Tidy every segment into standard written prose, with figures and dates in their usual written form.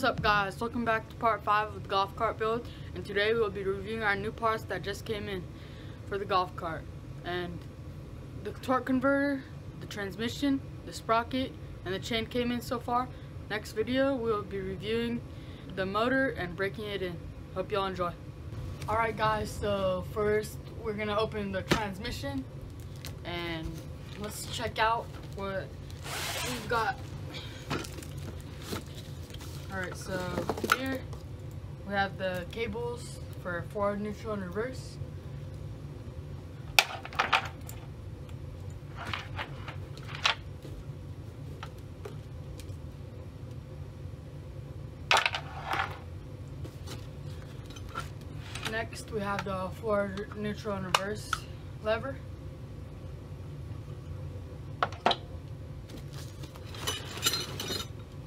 What's up guys, welcome back to part 5 of the golf cart build, and today we'll be reviewing our new parts that just came in for the golf cart. And the torque converter, the transmission, the sprocket, and the chain came in so far. Next video we'll be reviewing the motor and breaking it in. Hope y'all enjoy. Alright guys, so first we're gonna open the transmission and let's check out what we've got. Alright, so here we have the cables for forward, neutral, and reverse. Next we have the forward, neutral, and reverse lever.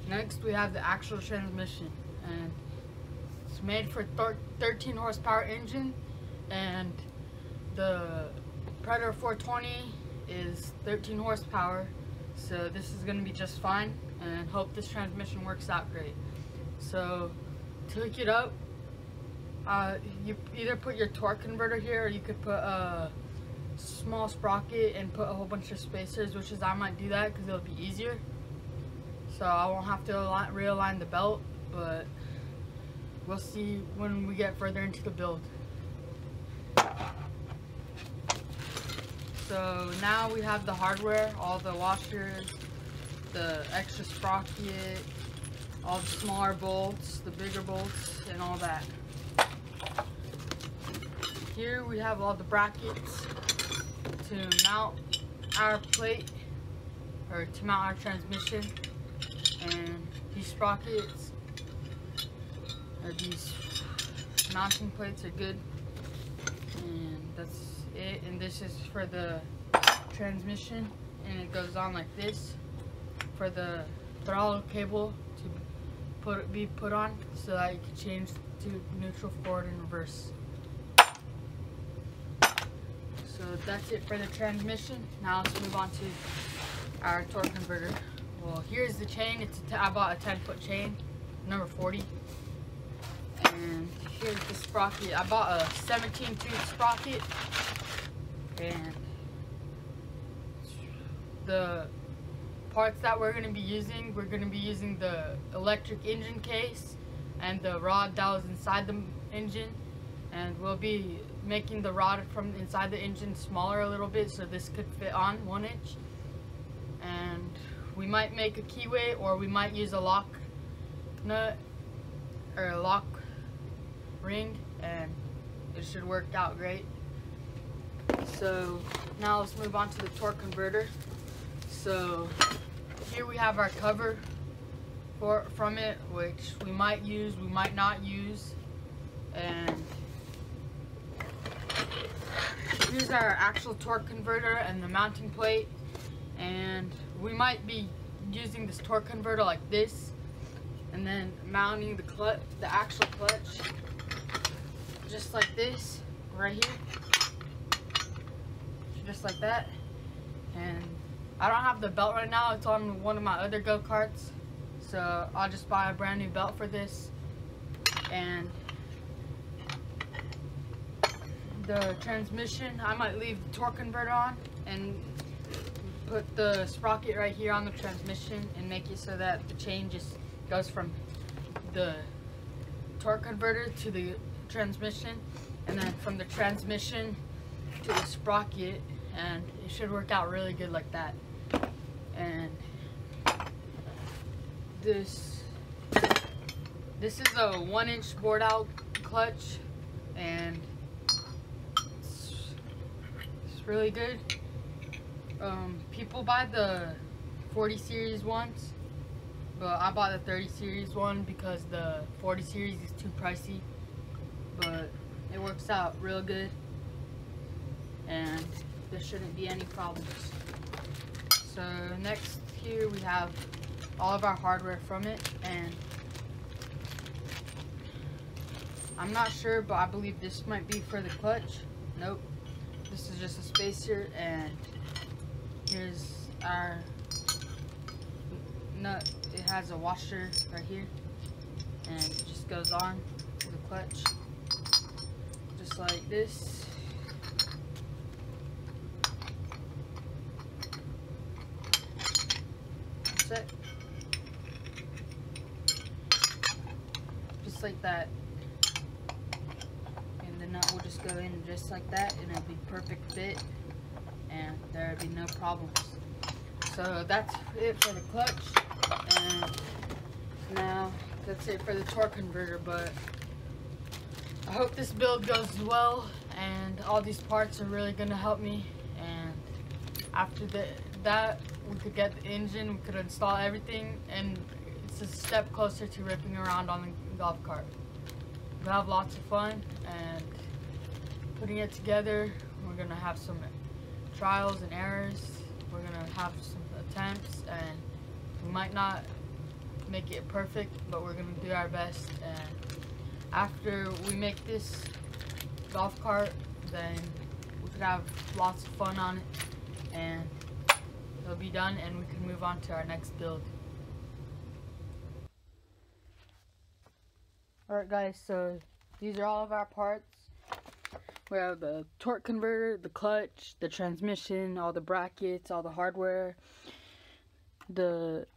Next we have the actual transmission, and it's made for 13 horsepower engine, and the Predator 420 is 13 horsepower, so this is going to be just fine, and hope this transmission works out great. So to hook it up, you either put your torque converter here, or you could put a small sprocket and put a whole bunch of spacers, which is I might do that because it'll be easier. So I won't have to realign the belt, but we'll see when we get further into the build. So now we have the hardware, all the washers, the extra sprocket, all the smaller bolts, the bigger bolts, and all that. Here we have all the brackets to mount our plate, or to mount our transmission. And these sprockets, or these mounting plates, are good, and that's it. And this is for the transmission, and it goes on like this for the throttle cable to be put on, so that you can change to neutral, forward, and reverse. So that's it for the transmission. Now let's move on to our torque converter. Well, here's the chain. I bought a 10-foot chain, number 40. And here's the sprocket. I bought a 17-tooth sprocket. And the parts that we're going to be using the electric engine case and the rod that was inside the engine. And we'll be making the rod from inside the engine smaller a little bit, so this could fit on 1 inch. And we might make a keyway, or we might use a lock nut or a lock ring, and it should work out great. So now let's move on to the torque converter. So here we have our cover from it, which we might use, we might not use. And here's our actual torque converter and the mounting plate. And we might be using this torque converter like this, and then mounting the actual clutch just like this, right here, just like that. And I don't have the belt right now, it's on one of my other go-karts, so I'll just buy a brand new belt for this. And the transmission, I might leave the torque converter on and put the sprocket right here on the transmission and make it so that the chain just goes from the torque converter to the transmission, and then from the transmission to the sprocket, and it should work out really good like that. And this is a 1-inch bored out clutch, and it's really good. People buy the 40 series ones, but I bought the 30 series one because the 40 series is too pricey, but it works out real good, and there shouldn't be any problems. So next, here we have all of our hardware from it, and I'm not sure, but I believe this might be for the clutch. Nope, this is just a spacer, and here's our nut. It has a washer right here. and it just goes on to the clutch, just like this. That's it. Just like that. And the nut will just go in just like that, and it'll be perfect fit, and there'll be no problems. So that's it for the clutch, and now that's it for the torque converter. But I hope this build goes well, and all these parts are really gonna help me. And after that, we could get the engine, we could install everything, and it's a step closer to ripping around on the golf cart. We'll have lots of fun, and putting it together, we're gonna have some trials and errors. We're gonna have some attempts, and we might not make it perfect, but we're gonna do our best. And after we make this golf cart, then we could have lots of fun on it, and it'll be done, and we can move on to our next build. Alright guys, so these are all of our parts. We have the torque converter, the clutch, the transmission, all the brackets, all the hardware, the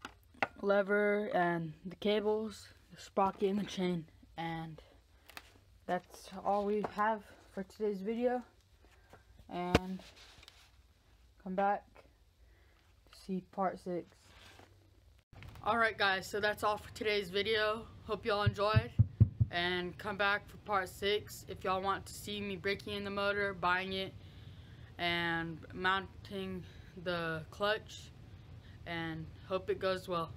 lever, and the cables, the sprocket, and the chain. And that's all we have for today's video. And come back to see part 6. Alright guys, so that's all for today's video. Hope y'all enjoyed. And come back for part 6 if y'all want to see me breaking in the motor, buying it, and mounting the clutch. And hope it goes well.